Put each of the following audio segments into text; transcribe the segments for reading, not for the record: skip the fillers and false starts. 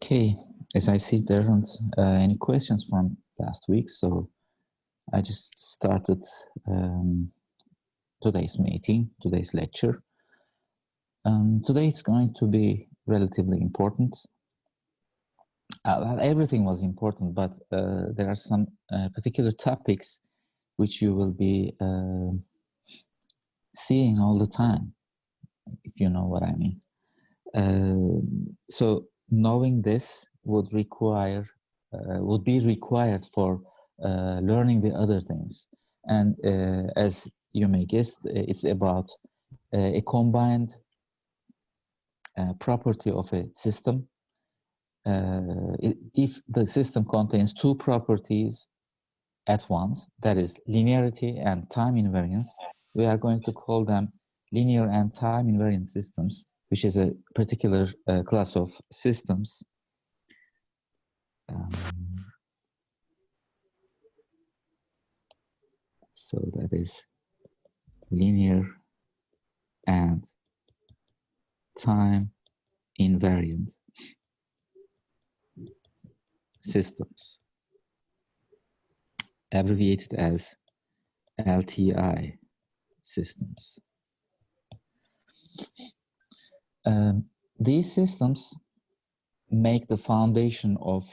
Okay, as I see there aren't any questions from last week, so I just started today's meeting, today's lecture. Today it's going to be relatively important. Well, everything was important, but there are some particular topics which you will be seeing all the time, if you know what I mean. So knowing this would be required for learning the other things. And as you may guess, it's about a combined property of a system. If the system contains two properties at once, that is linearity and time invariance, we are going to call them linear and time invariant systems, which is a particular class of systems. So that is linear and time invariant systems, abbreviated as LTI systems. These systems make the foundation of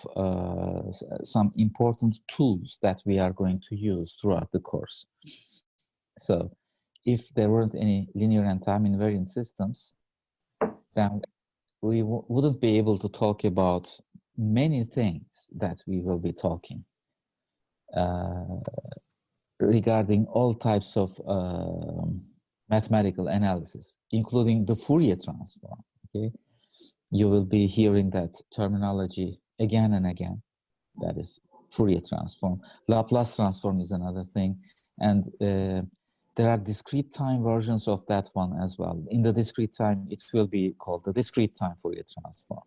some important tools that we are going to use throughout the course. So if there weren't any linear and time invariant systems, then we wouldn't be able to talk about many things that we will be talking regarding all types of mathematical analysis, including the Fourier transform. Okay, you will be hearing that terminology again and again. That is Fourier transform. Laplace transform is another thing, and there are discrete time versions of that one as well. In the discrete time, it will be called the discrete time Fourier transform,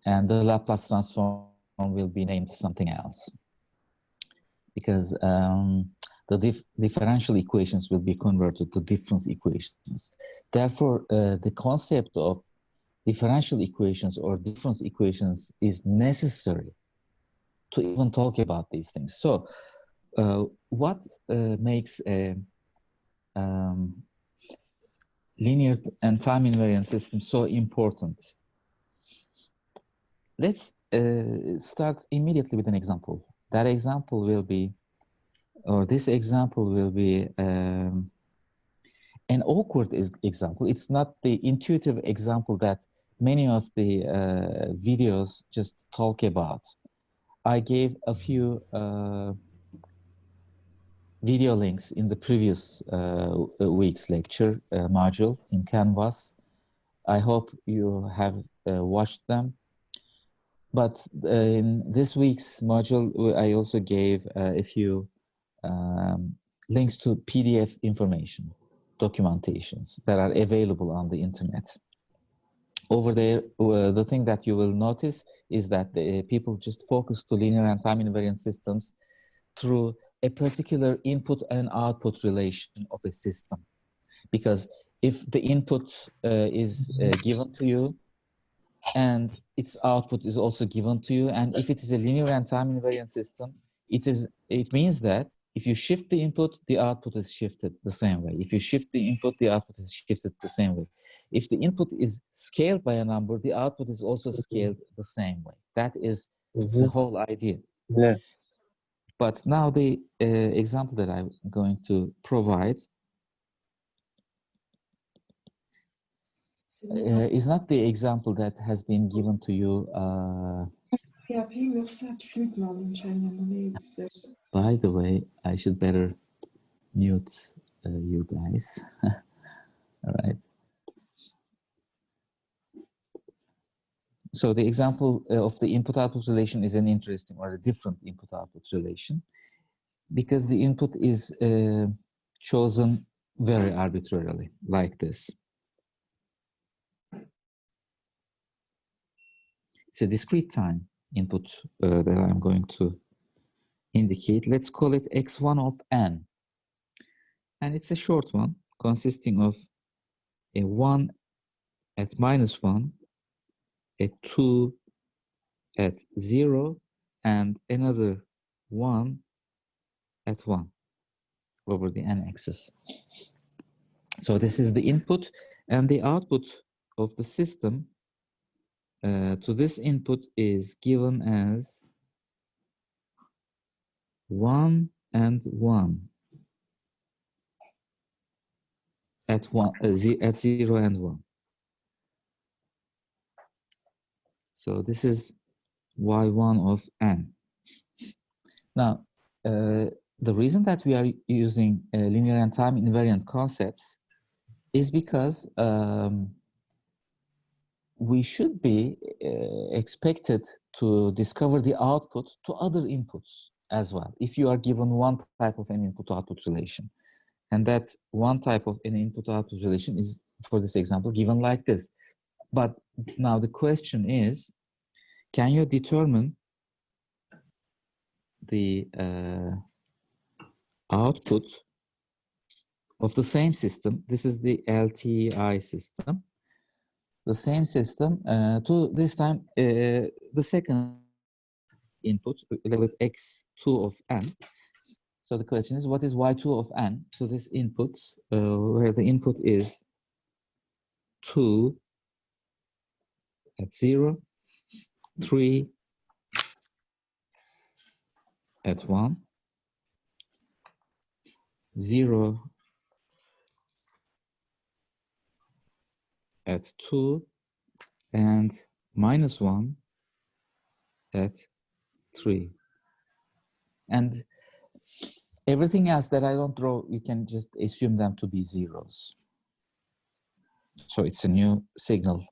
and the Laplace transform will be named something else, because the differential equations will be converted to difference equations. Therefore, the concept of differential equations or difference equations is necessary to even talk about these things. So what makes a linear and time invariant system so important? Let's start immediately with an example. That example will be, or this example will be an awkward example. It's not the intuitive example that many of the videos just talk about. I gave a few video links in the previous week's lecture module in Canvas. I hope you have watched them. But in this week's module, I also gave a few links to PDF information, documentations that are available on the internet. Over there, the thing that you will notice is that people just focus to linear and time invariant systems through a particular input and output relation of a system. Because if the input is given to you and its output is also given to you, and if it is a linear and time invariant system, it means that if you shift the input, the output is shifted the same way. If you shift the input, the output is shifted the same way. If the input is scaled by a number, the output is also scaled the same way. That is the whole idea. Yeah. But now the example that I'm going to provide is not the example that has been given to you. By the way, I should better mute you guys. All right. So the example of the input-output relation is an interesting or a different input-output relation, because the input is chosen very arbitrarily, like this. It's a discrete time input that I'm going to indicate. Let's call it x1 of n. And it's a short one, consisting of a 1 at -1, a 2 at 0 and another 1 at 1 over the n-axis. So this is the input, and the output of the system to this input is given as 1 and 1 at 0 and 1. So this is y1 of n. Now, the reason that we are using linear and time invariant concepts is because we should be expected to discover the output to other inputs as well, if you are given one type of an input-output relation. And that one type of an input-output relation is, for this example, given like this. But now the question is, can you determine the output of the same system? This is the LTI system. The same system to this time the second input with x2 of n. So the question is, what is y2 of n to this input, where the input is 2 at 0, 3 at 1, 0 at 2, and -1 at 3. And everything else that I don't draw, you can just assume them to be zeros. So it's a new signal,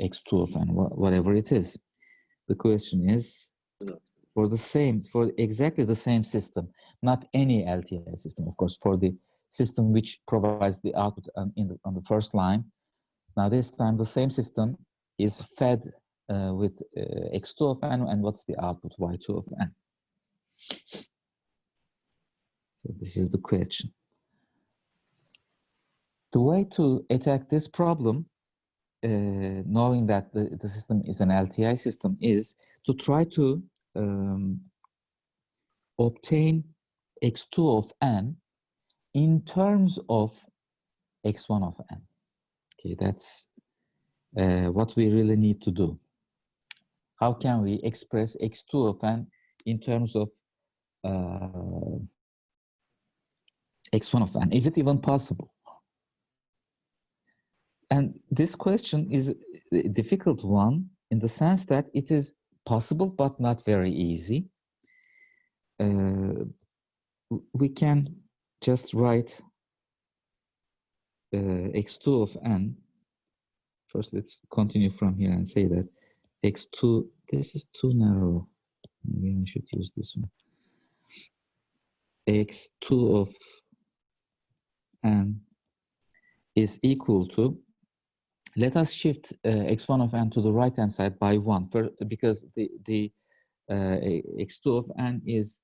x2 of n, whatever it is. The question is, for exactly the same system, not any LTI system, of course, for the system which provides the output on the first line. Now this time the same system is fed with x2 of n, and what's the output? y2 of n. So this is the question. The way to attack this problem, knowing that the system is an LTI system, is to try to obtain x2 of n in terms of x1 of n. Okay, that's what we really need to do. How can we express x2 of n in terms of x1 of n? Is it even possible? And this question is a difficult one in the sense that it is possible, but not very easy. We can just write x2 of n. First, let's continue from here and say that x2, this is too narrow. Maybe I should use this one. x2 of n is equal to, let us shift x1 of n to the right-hand side by 1, because the x2 of n is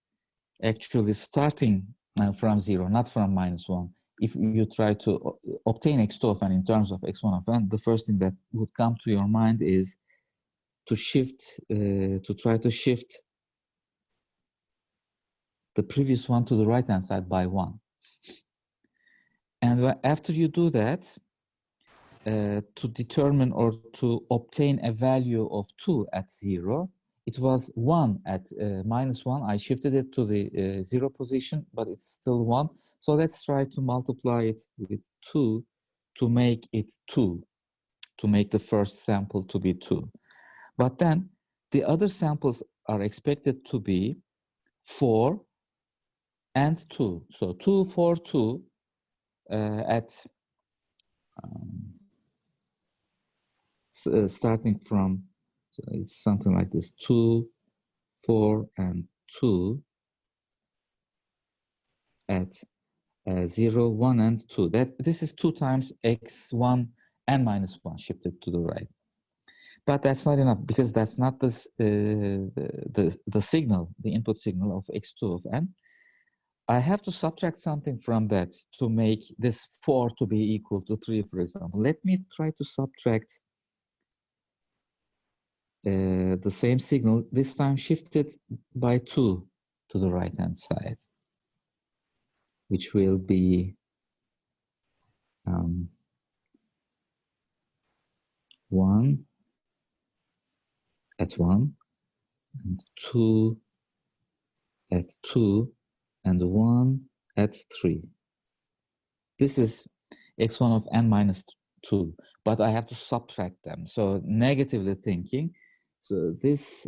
actually starting from 0, not from -1. If you try to obtain x2 of n in terms of x1 of n, the first thing that would come to your mind is to try to shift the previous one to the right-hand side by 1. And after you do that, to determine or to obtain a value of 2 at 0, it was 1 at -1. I shifted it to the 0 position, but it's still 1. So let's try to multiply it with 2 to make it 2, to make the first sample to be 2. But then the other samples are expected to be 4 and 2. So 2, 4, 2 at starting from, so it's something like this, 2, 4, and 2 at 0, 1, and 2. This is 2 times x1 and -1 shifted to the right. But that's not enough, because that's not this, the signal, the input signal of x2 of n. I have to subtract something from that to make this 4 to be equal to 3, for example. Let me try to subtract the same signal, this time shifted by 2 to the right-hand side, which will be 1 at 1, and 2 at 2, and 1 at 3. This is x1 of n minus 2, but I have to subtract them. So negatively thinking, so this,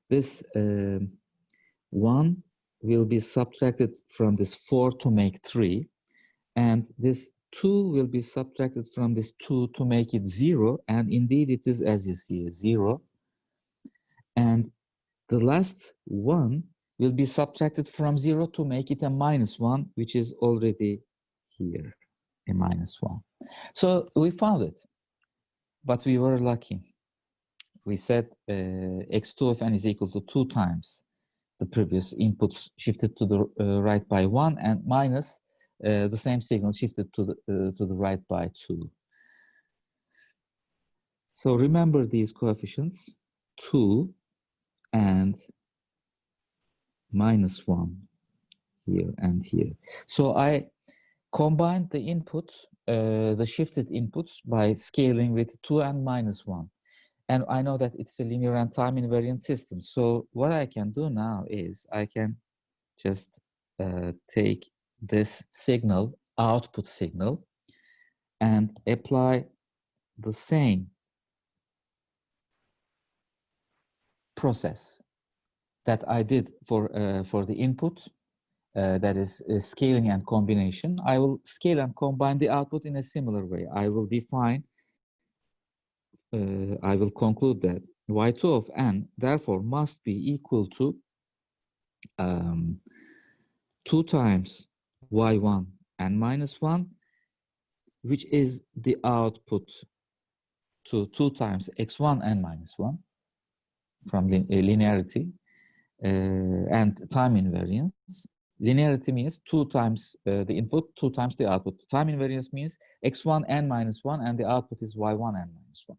this 1 will be subtracted from this 4 to make 3, and this 2 will be subtracted from this 2 to make it 0, and indeed it is, as you see, 0. And the last 1 will be subtracted from 0 to make it a minus 1, which is already here, a minus 1. So we found it, but we were lucky. We said x2 of n is equal to 2 times the previous inputs shifted to the right by 1, and minus the same signal shifted to the right by 2. So remember these coefficients, 2 and minus 1 here and here. So I combined the inputs, the shifted inputs, by scaling with 2 and minus 1. And I know that it's a linear and time invariant system. So what I can do now is I can just take this signal, output signal, and apply the same process that I did for the input, that is scaling and combination. I will scale and combine the output in a similar way. I will define, I will conclude that y2 of n therefore must be equal to 2 times y1 n minus 1, which is the output to 2 times x1 n minus 1 from linearity and time invariance. Linearity means 2 times the input, 2 times the output. Time invariance means x1 n minus 1, and the output is y1 n minus 1.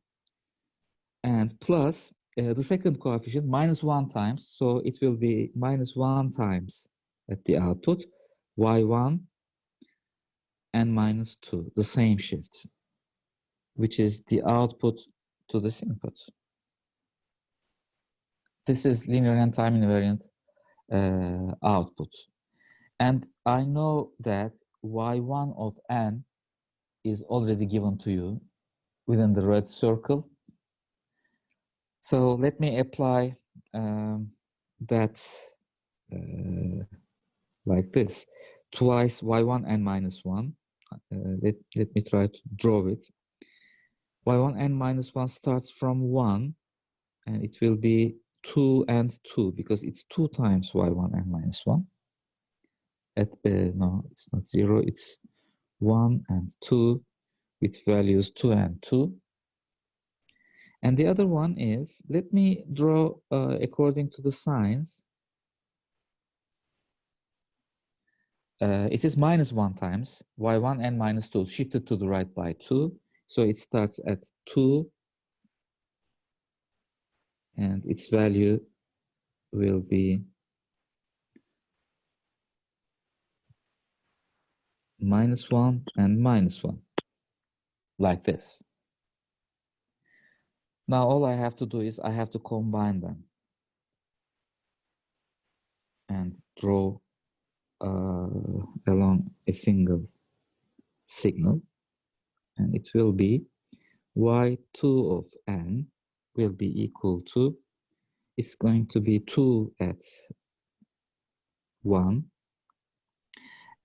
And plus the second coefficient, minus 1 times, so it will be minus 1 times at the output, y1 n minus 2, the same shift, which is the output to this input. This is linear and time invariant output. And I know that y1 of n is already given to you within the red circle. So let me apply that like this. Twice y1 n minus 1. Let me try to draw it. y1 n minus 1 starts from 1, and it will be 2 and 2, because it's 2 times y1 n minus 1. No, it's not 0, it's 1 and 2 with values 2 and 2. And the other one is, let me draw according to the signs. It is minus 1 times y1 n minus 2, shifted to the right by 2. So it starts at 2, and its value will be minus 1 and minus 1, like this. Now all I have to do is I have to combine them and draw along a single signal, and it will be y2 of n will be equal to, it's going to be 2 at 1.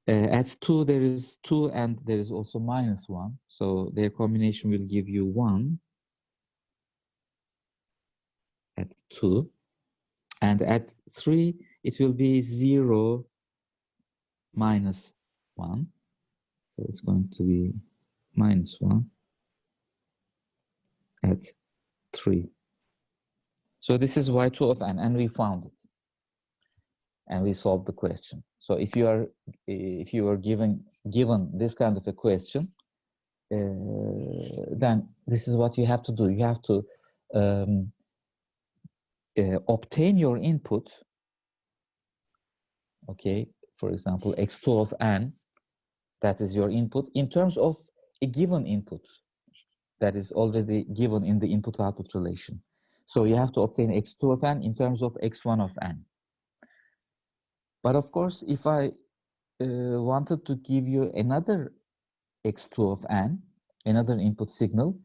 At 2 there is 2 and there is also minus 1, so their combination will give you 1 at 2, and at 3 it will be 0 minus 1, so it's going to be minus 1 at 3. So this is y2 of n, and we found it, and we solved the question. So if you are given this kind of a question, then this is what you have to do. You have to obtain your input, okay, for example, x2 of n, that is your input, in terms of a given input that is already given in the input-output relation. So you have to obtain x2 of n in terms of x1 of n. But of course, if I wanted to give you another x2 of n, another input signal,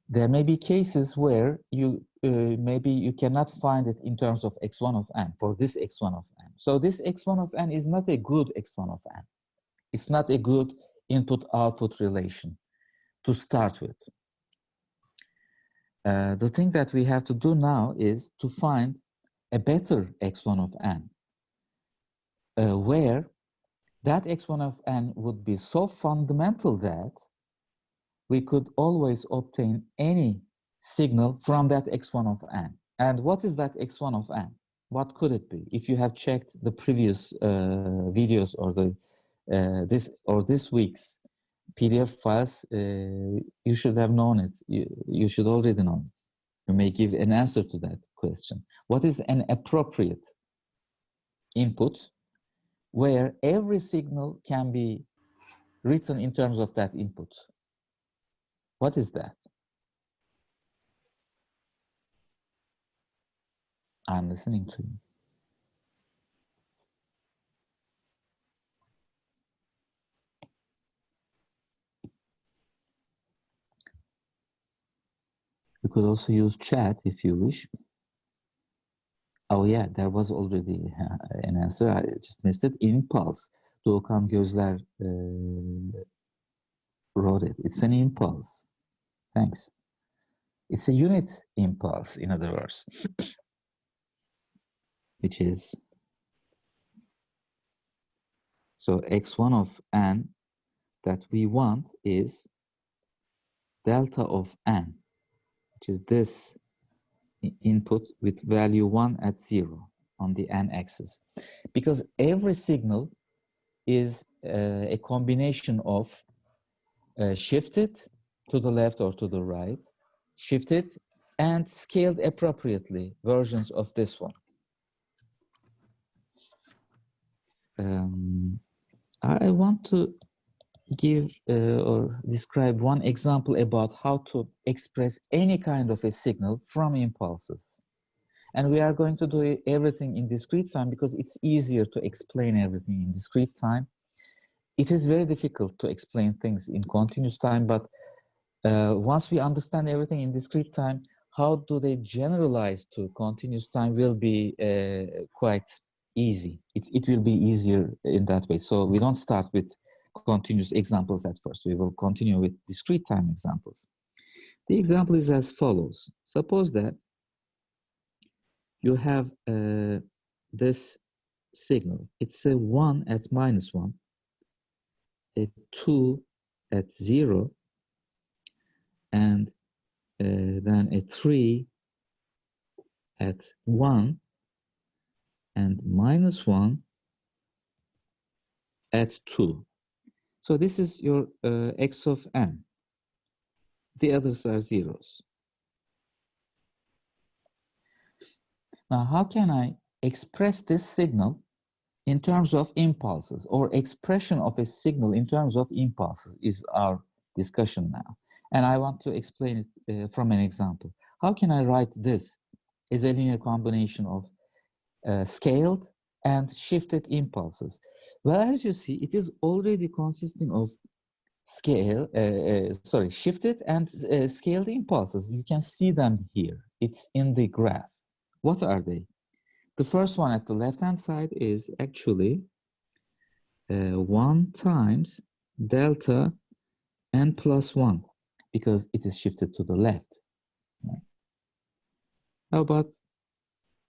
there may be cases where you maybe you cannot find it in terms of x1 of n for this x1 of n. So this x1 of n is not a good x1 of n. It's not a good input-output relation to start with. The thing that we have to do now is to find a better x1 of n, where that x1 of n would be so fundamental that we could always obtain any signal from that x1 of n. And what is that x1 of n? What could it be? If you have checked the previous videos or the this week's PDF files, you should have known it. You should already know it. You may give an answer to that question. What is an appropriate input where every signal can be written in terms of that input? What is that? I'm listening to you. You could also use chat if you wish. Oh yeah, there was already an answer. I just missed it. Impulse. Doğukan Gözler wrote it. It's an impulse. Thanks. It's a unit impulse, in other words, which is, so x1 of n that we want is delta of n, which is this input with value 1 at 0 on the n axis. Because every signal is a combination of shifted to the left or to the right, shifted and scaled appropriately versions of this one. I want to give or describe one example about how to express any kind of a signal from impulses. And we are going to do everything in discrete time because it's easier to explain everything in discrete time. It is very difficult to explain things in continuous time, but once we understand everything in discrete time, how do they generalize to continuous time will be quite easy. It will be easier in that way. So we don't start with continuous examples at first. We will continue with discrete time examples. The example is as follows. Suppose that you have this signal. It's a 1 at -1, a 2 at 0, and then a 3 at 1, and -1 at 2. So this is your x of n. The others are zeros. Now, how can I express this signal in terms of impulses, or expression of a signal in terms of impulses is our discussion now. And I want to explain it from an example. How can I write this as a linear combination of scaled and shifted impulses? Well, as you see, it is already consisting of shifted and scaled impulses. You can see them here. It's in the graph. What are they? The first one at the left-hand side is actually 1 times delta n plus 1, because it is shifted to the left. How about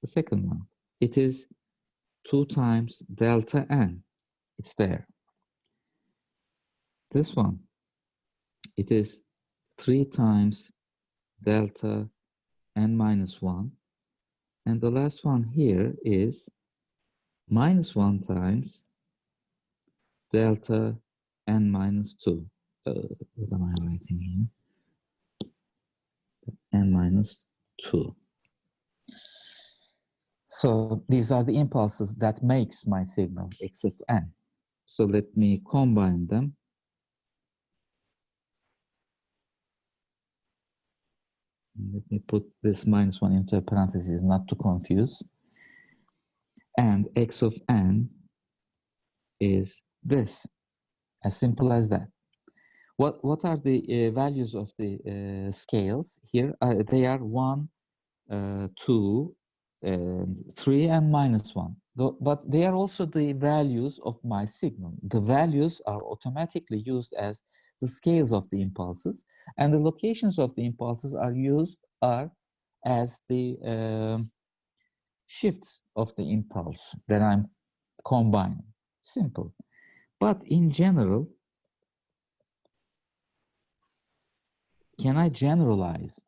the second one? It is 2 times delta n. It's there. This one, it is 3 times delta n minus 1. And the last one here is -1 times delta n minus 2. What am I writing here? minus 2. So these are the impulses that makes my signal x of n. So let me combine them. Let me put this minus 1 into a parenthesis, not to confuse. And x of n is this, as simple as that. What are the values of the scales here? They are 1, 2, 3, and minus 1. But they are also the values of my signal. The values are automatically used as the scales of the impulses, and the locations of the impulses are used as the shifts of the impulse that I'm combining. Simple. But in general, can I generalize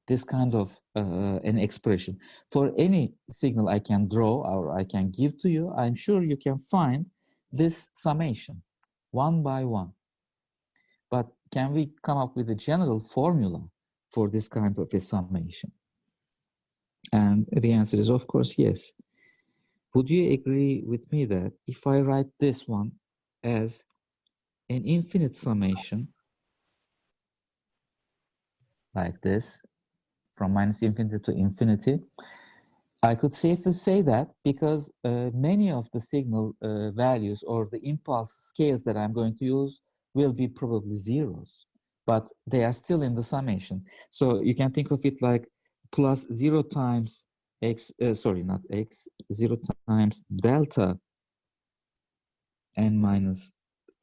this kind of an expression? For any signal I can draw or I can give to you, I'm sure you can find this summation, one by one. But can we come up with a general formula for this kind of a summation? And the answer is, of course, yes. Would you agree with me that if I write this one as an infinite summation, like this, from minus infinity to infinity, I could safely say that because many of the signal values or the impulse scales that I'm going to use will be probably zeros, but they are still in the summation. So you can think of it like plus 0 times x, sorry, not x, 0 times delta n minus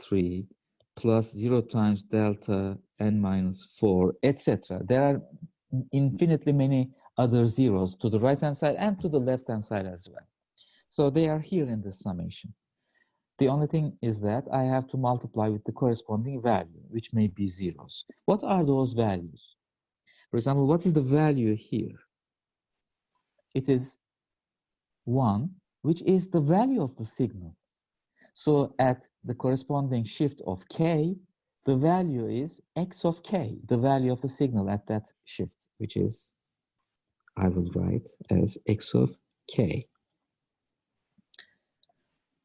3 plus 0 times delta n minus 4, etc. There are infinitely many other zeros to the right-hand side and to the left-hand side as well. So they are here in the summation. The only thing is that I have to multiply with the corresponding value, which may be zeros. What are those values? For example, what is the value here? It is 1, which is the value of the signal. So at the corresponding shift of k, the value is x of k, the value of the signal at that shift, which is, I will write as x of k.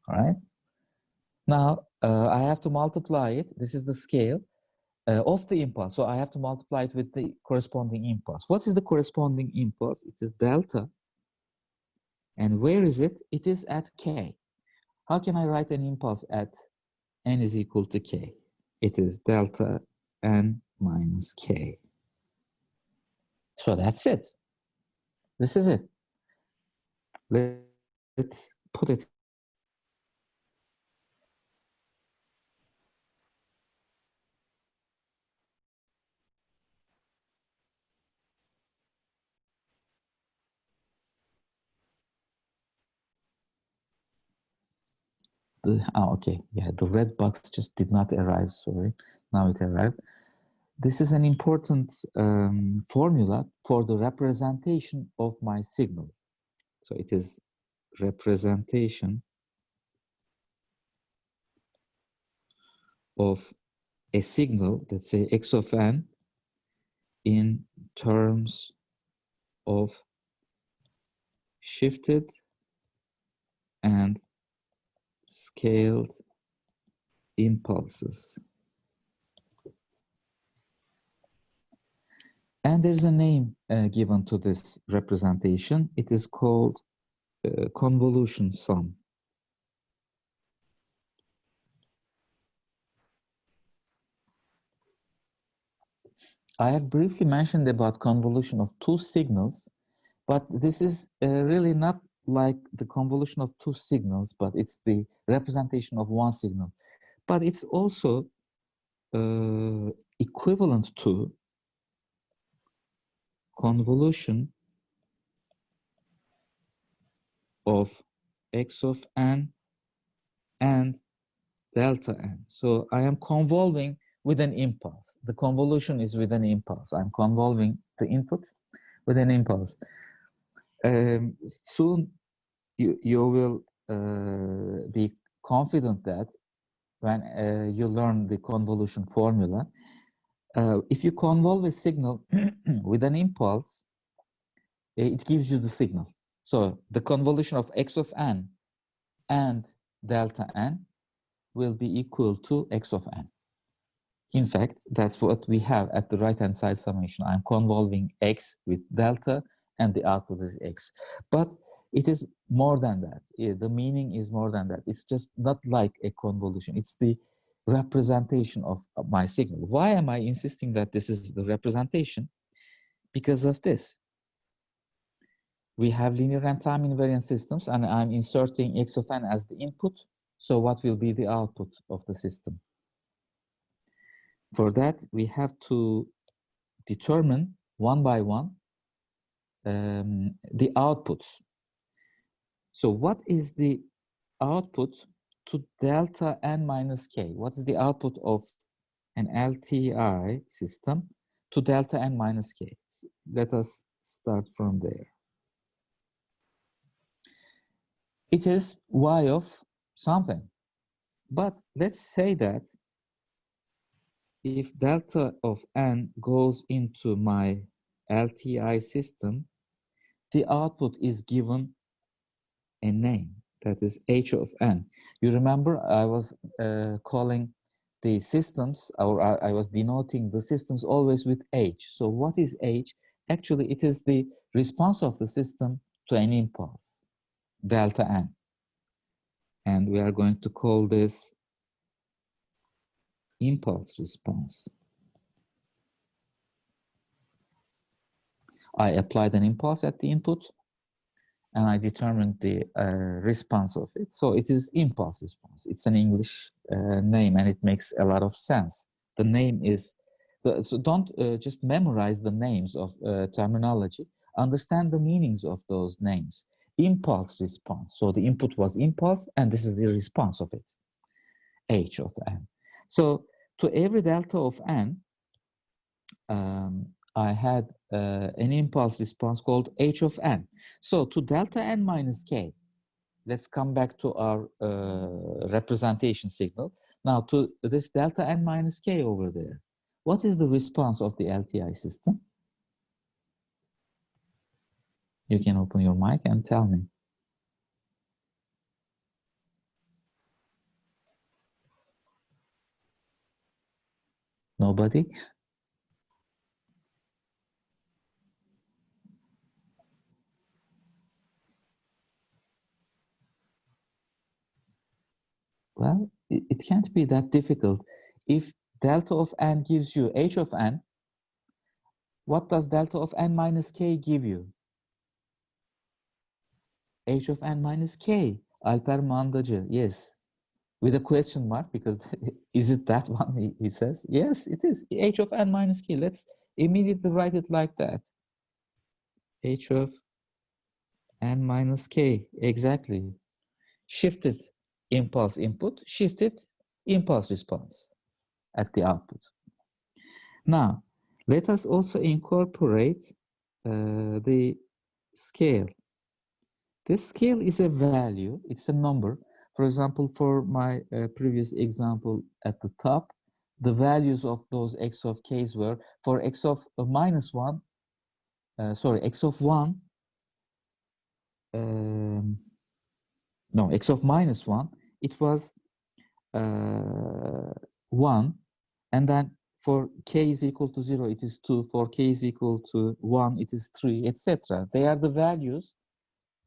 All right. Now, I have to multiply it. This is the scale of the impulse. So I have to multiply it with the corresponding impulse. What is the corresponding impulse? It is delta. And where is it? It is at k. How can I write an impulse at n is equal to k? It is delta n minus k. So that's it. This is it. Let's put it. Okay, yeah, the red box just did not arrive, sorry. Now it arrived. This is an important formula for the representation of my signal. So it is representation of a signal, let's say x of n, in terms of shifted and scaled impulses. And there's a name given to this representation. It is called convolution sum. I have briefly mentioned about convolution of two signals, but this is really not like the convolution of two signals, but it's the representation of one signal. But it's also equivalent to convolution of x of n and delta n. So I am convolving with an impulse. The convolution is with an impulse. I'm convolving the input with an impulse. Soon you will be confident that when you learn the convolution formula, if you convolve a signal with an impulse, it gives you the signal. So the convolution of x of n and delta n will be equal to x of n. In fact, that's what we have at the right-hand side summation. I'm convolving x with delta, and the output is x. But it is more than that. The meaning is more than that. It's just not like a convolution. It's the representation of my signal. Why am I insisting that this is the representation? Because of this. We have linear and time invariant systems, and I'm inserting x of n as the input. So what will be the output of the system? For that, we have to determine one by one the outputs. So what is the output to delta n minus k? What is the output of an LTI system to delta n minus k? Let us start from there. It is y of something. But let's say that if delta of n goes into my LTI system, the output is given a name, that is h of n. You remember I was calling the systems, or I was denoting the systems always with h. So what is h? Actually, it is the response of the system to an impulse, delta n. And we are going to call this impulse response. I applied an impulse at the input, and I determined the response of it. So it is impulse response. It's an English name, and it makes a lot of sense. The name is, so don't just memorize the names of terminology. Understand the meanings of those names. Impulse response. So the input was impulse, and this is the response of it, h of n. So to every delta of n, I had an impulse response called h of n. So to delta n minus k, let's come back to our representation signal. Now to this delta n minus k over there, what is the response of the LTI system? You can open your mic and tell me. Nobody? Well, it can't be that difficult. If delta of n gives you h of n, what does delta of n minus k give you? H of n minus k. Alper Mandacı, yes. With a question mark, because is it that one, he says? Yes, it is. H of n minus k. Let's immediately write it like that. H of n minus k, exactly. Shifted impulse input, shifted impulse response at the output. Now, let us also incorporate the scale. This scale is a value, it's a number. For example, for my previous example at the top, the values of those x of k's were, for x of minus 1, x of 1, no, x of minus 1, it was 1, and then for k is equal to 0, it is 2, for k is equal to 1, it is 3, etc. They are the values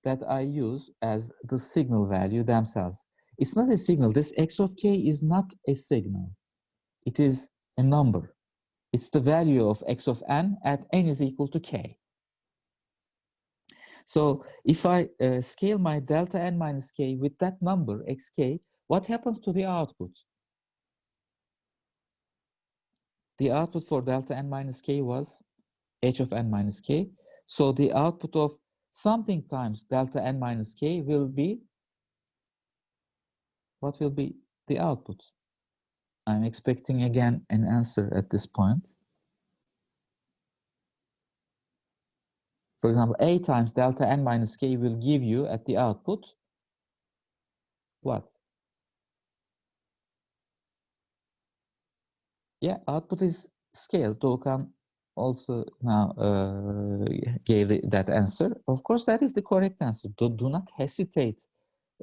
that I use as the signal value themselves. It's not a signal. This x of k is not a signal. It is a number. It's the value of x of n at n is equal to k. So if I scale my delta n minus k with that number, xk, what happens to the output? The output for delta n minus k was h of n minus k. So the output of something times delta n minus k will be, what will be the output? I'm expecting again an answer at this point. For example, a times delta n minus k will give you at the output what? Yeah, output is scale. Doğukan also now gave that answer. Of course, that is the correct answer. Do not hesitate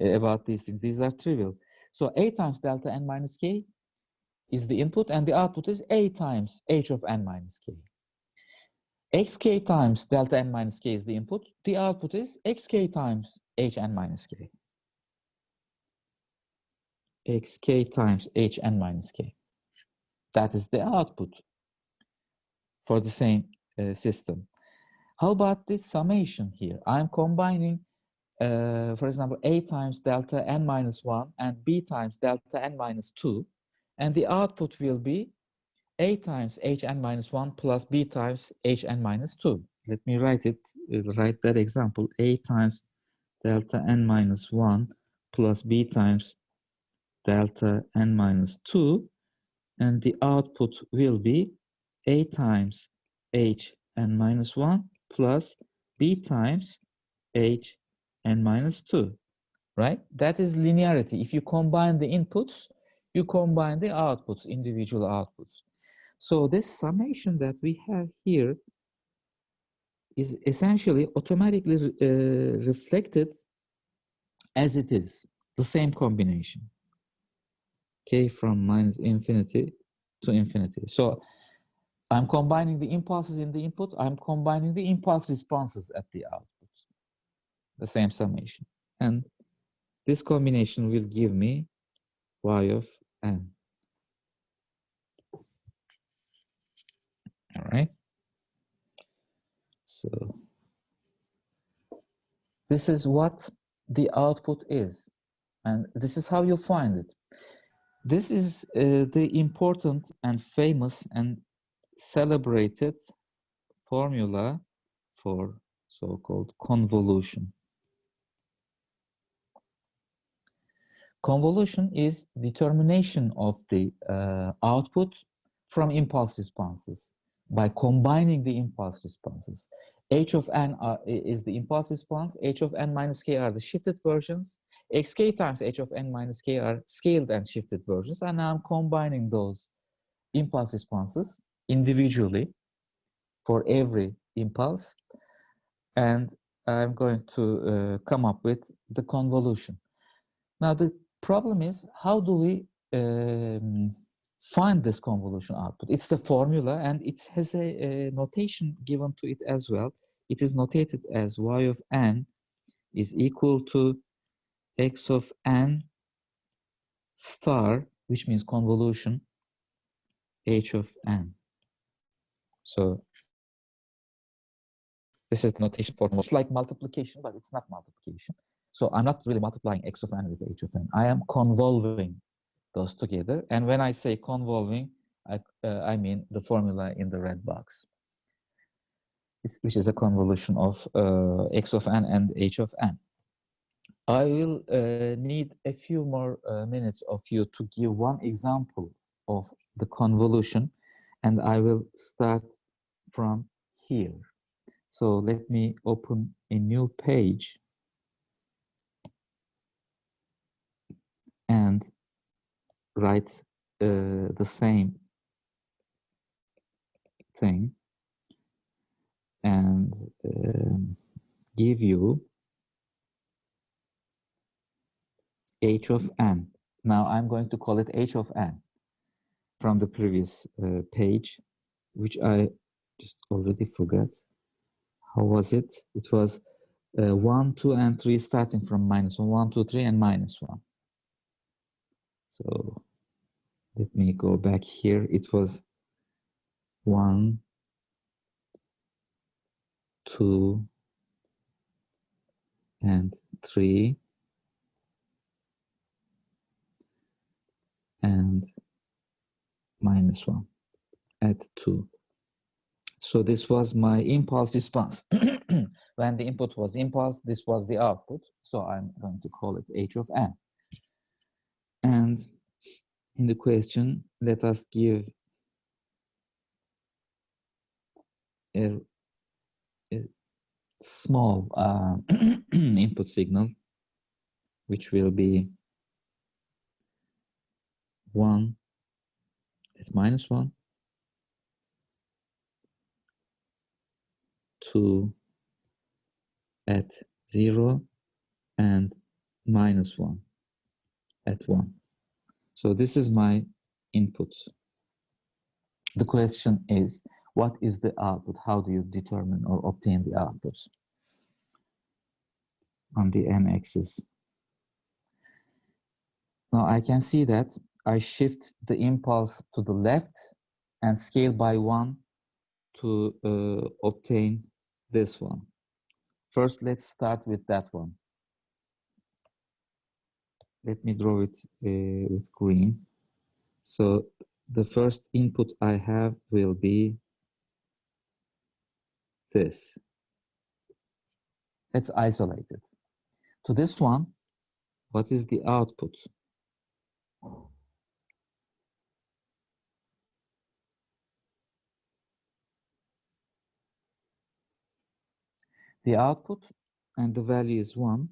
about these things. These are trivial. So A times delta n minus k is the input, and the output is A times h of n minus k. Xk times delta n minus k is the input. The output is xk times hn minus k. Xk times hn minus k. That is the output for the same system. How about this summation here? I'm combining, for example, A times delta n minus 1 and B times delta n minus 2. And the output will be A times hn minus 1 plus B times hn minus 2. Let me write it, write that example. A times delta n minus 1 plus B times delta n minus 2. And the output will be A times hn minus 1 plus B times hn minus 2, right? That is linearity. If you combine the inputs, you combine the outputs, individual outputs. So this summation that we have here is essentially automatically reflected as it is, the same combination, k from minus infinity to infinity. So I'm combining the impulses in the input, I'm combining the impulse responses at the output, the same summation. And this combination will give me y of n. All right. So this is what the output is, and this is how you find it. This is the important and famous and celebrated formula for so-called convolution. Convolution is determination of the output from impulse responses by combining the impulse responses. H of n is the impulse response, h of n minus k are the shifted versions, xk times h of n minus k are scaled and shifted versions, and now I'm combining those impulse responses individually for every impulse, and I'm going to come up with the convolution. Now the problem is, how do we find this convolution output? It's the formula, and it has a notation given to it as well. It is notated as y of n is equal to x of n star, which means convolution, h of n. So this is the notation for most like multiplication, but it's not multiplication. So I'm not really multiplying x of n with h of n. I am convolving those together. And when I say convolving, I mean the formula in the red box, which is a convolution of x of n and h of n. I will need a few more minutes of you to give one example of the convolution, and I will start from here. So let me open a new page and write the same thing and give you h of n. Now I'm going to call it h of n from the previous page, which I just already forgot. How was it? It was 1, 2, and 3 starting from minus 1, 1, 2, 3, and minus 1. So let me go back here. It was 1, 2, and 3, and minus 1 at 2. So this was my impulse response. When the input was impulse, this was the output. So I'm going to call it h of n. And in the question, let us give a small input signal, which will be 1 at minus 1, 2 at 0, and -1 at 1. So this is my input. The question is, what is the output? How do you determine or obtain the output on the n-axis? Now I can see that I shift the impulse to the left and scale by 1 to obtain this one. First, let's start with that one. Let me draw it with green. So the first input I have will be this. Let's isolate it. To this one, what is the output? The output, and the value is 1.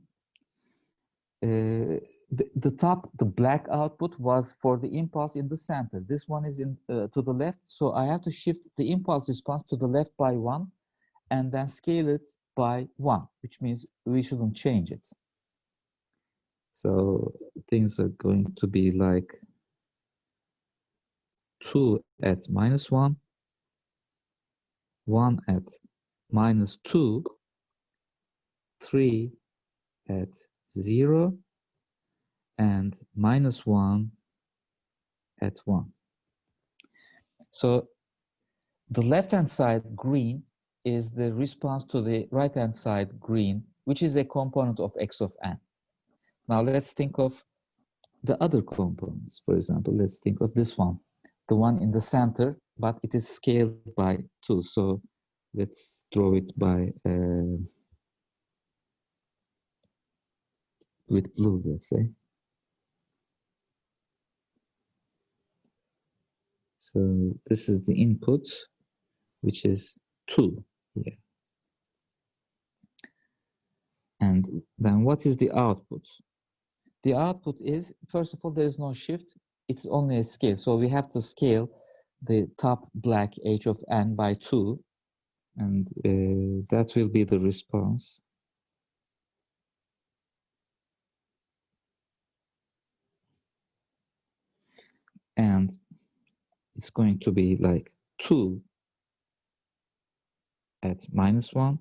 The top, the black output was for the impulse in the center. This one is in to the left, so I have to shift the impulse response to the left by 1 and then scale it by 1, which means we shouldn't change it. So things are going to be like 2 at -1, 1 at -2, 3 at 0, and -1 at 1. So the left-hand side green is the response to the right-hand side green, which is a component of x of n. Now let's think of the other components. For example, let's think of this one, the one in the center, but it is scaled by 2. So let's draw it by with blue, let's say. So this is the input, which is 2 here. And then what is the output? The output is, first of all, there is no shift. It's only a scale. So we have to scale the top black h of n by 2. And that will be the response. And it's going to be like 2 at -1,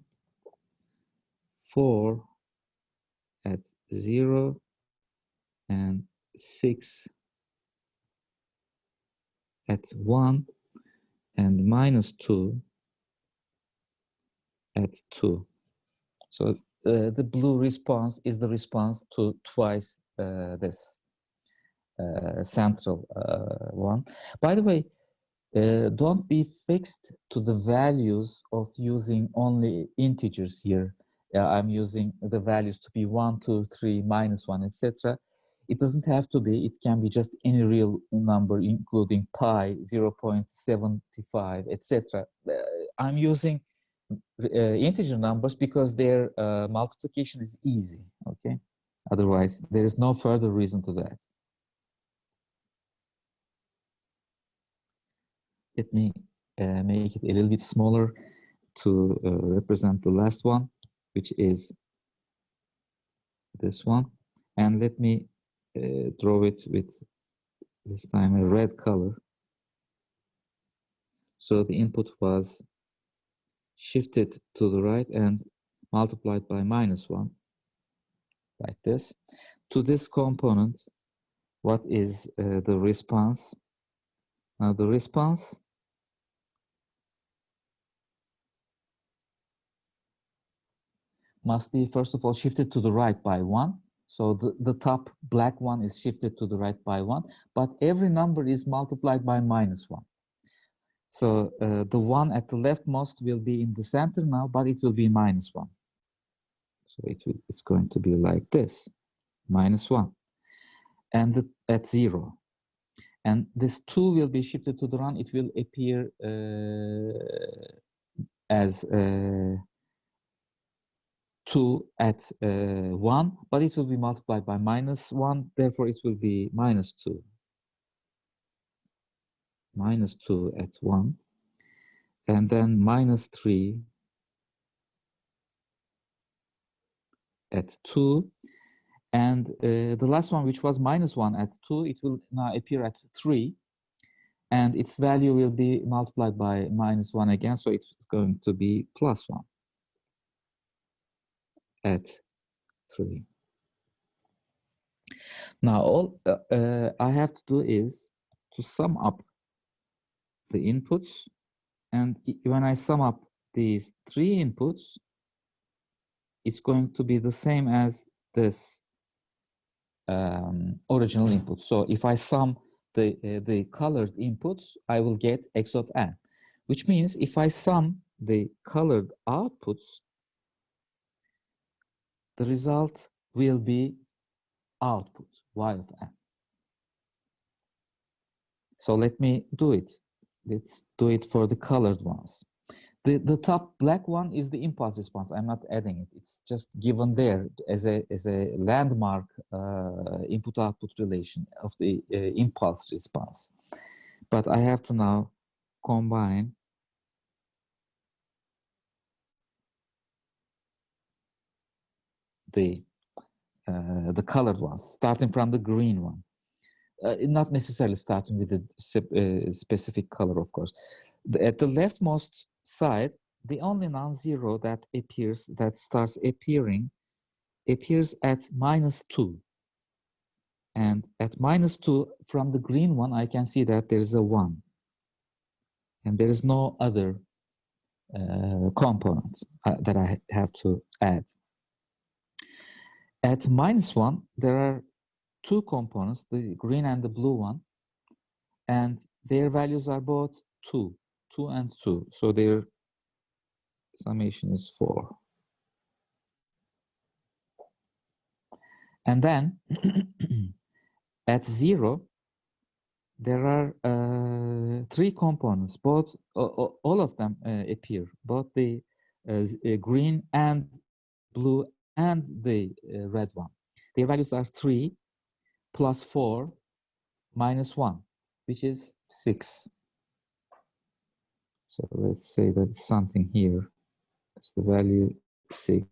4 at 0, and 6 at 1, and -2 at 2. So the blue response is the response to twice this central one. By the way, don't be fixed to the values of using only integers here. I'm using the values to be 1, 2, 3, -1, etc. It doesn't have to be. It can be just any real number, including pi, 0.75, etc. I'm using integer numbers because their multiplication is easy, okay? Otherwise, there is no further reason to that. Let me make it a little bit smaller to represent the last one, which is this one. And let me draw it with, this time, a red color. So the input was shifted to the right and multiplied by -1, like this. To this component, what is the response? Now the response must be, first of all, shifted to the right by 1. So the top black one is shifted to the right by 1, but every number is multiplied by -1. So the one at the leftmost will be in the center now, but it will be -1. So it's going to be like this, -1, and at 0. And this 2 will be shifted to the right. It will appear as 2 at 1, but it will be multiplied by -1. Therefore, it will be -2. -2 at 1, and then -3 at 2. And the last one, which was -1 at 2, it will now appear at 3. And its value will be multiplied by -1 again. So it's going to be +1 at 3. Now, all I have to do is to sum up the inputs. And when I sum up these 3 inputs, it's going to be the same as this original input. So if I sum the colored inputs, I will get x of n, which means if I sum the colored outputs, the result will be output y of n. So let me do it. Let's do it for the colored ones. The top black one is the impulse response. I'm not adding it. It's just given there as a landmark input-output relation of the impulse response. But I have to now combine the colored ones, starting from the green one. Not necessarily starting with a specific color, of course. At the leftmost side, the only non-zero that starts appearing, appears at -2. And at -2, from the green one, I can see that there's a 1. And there is no other component that I have to add. At -1, there are 2 components, the green and the blue one, and their values are both 2 and 2. So their summation is 4. And then at 0, there are 3 components, both all of them appear, both the green and blue and the red one. Their values are 3 plus 4 minus 1, which is 6. So let's say that something here. That's the value 6.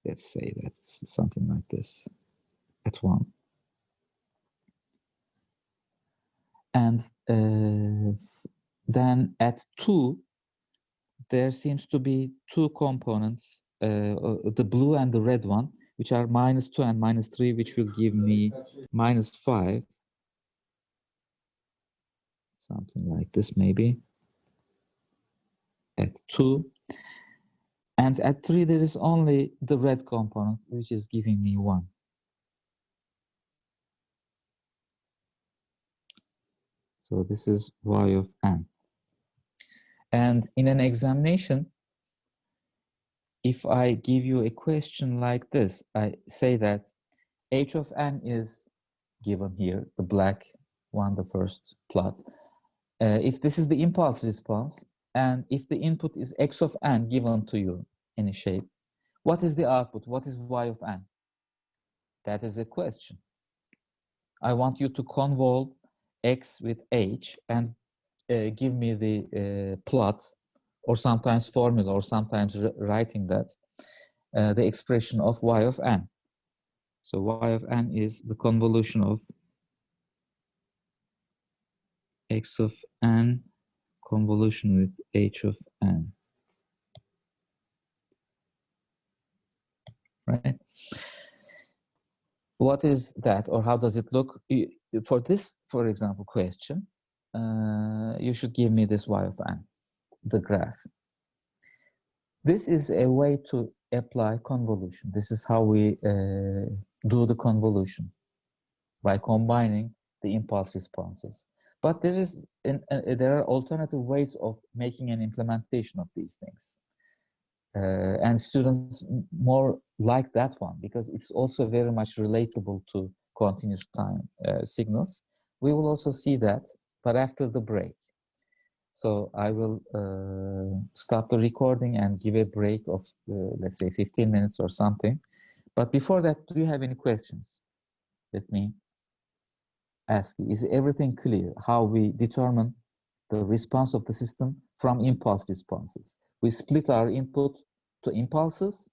Let's say that's something like this at 1. And then at 2, there seems to be 2 components, the blue and the red one, which are -2 and -3, which will give me -5. Something like this maybe. At 2. And at 3, there is only the red component, which is giving me 1. So this is y of n. And in an examination, if I give you a question like this, I say that h of n is given here, the black one, the first plot. If this is the impulse response, and if the input is x of n given to you in a shape, what is the output? What is y of n? That is a question. I want you to convolve x with h and give me the plot, or sometimes formula, or sometimes writing that, the expression of y of n. So y of n is the convolution of x of n convolution with h of n, right? What is that, or how does it look? For this, for example, question, you should give me this y of n, the graph. This is a way to apply convolution. This is how we do the convolution, by combining the impulse responses. But there are alternative ways of making an implementation of these things. And students more like that one because it's also very much relatable to continuous time signals. We will also see that, but after the break. So I will stop the recording and give a break of, let's say, 15 minutes or something. But before that, do you have any questions? Let me ask you, is everything clear how we determine the response of the system from impulse responses? We split our input to impulses.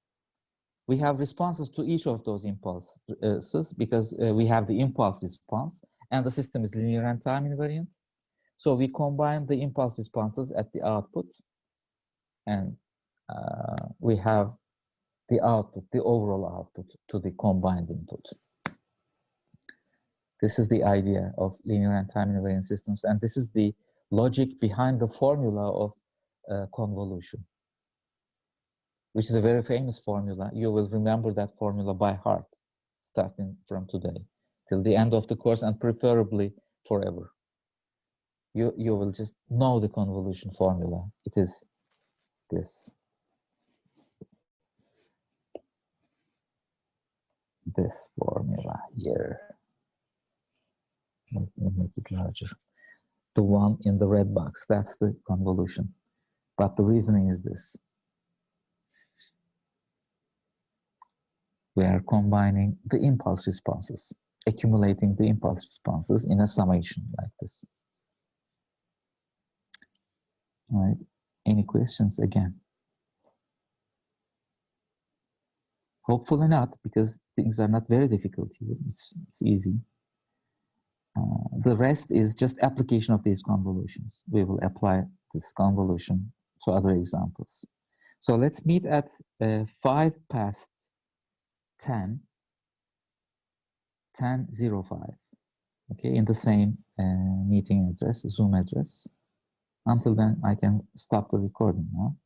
We have responses to each of those impulses because we have the impulse response and the system is linear and time invariant. So we combine the impulse responses at the output and we have the output, the overall output to the combined input. This is the idea of linear and time invariant systems, and this is the logic behind the formula of convolution, which is a very famous formula. You will remember that formula by heart, starting from today till the end of the course, and preferably forever. You will just know the convolution formula. It is this formula here. Let me make it larger. The one in the red box, that's the convolution. But the reasoning is this. We are combining the impulse responses, accumulating the impulse responses in a summation like this. All right, any questions again? Hopefully not, because things are not very difficult here. It's easy. The rest is just application of these convolutions. We will apply this convolution to other examples. So let's meet at 5 past 10, 10:05, okay, in the same meeting address, Zoom address. Until then, I can stop the recording now.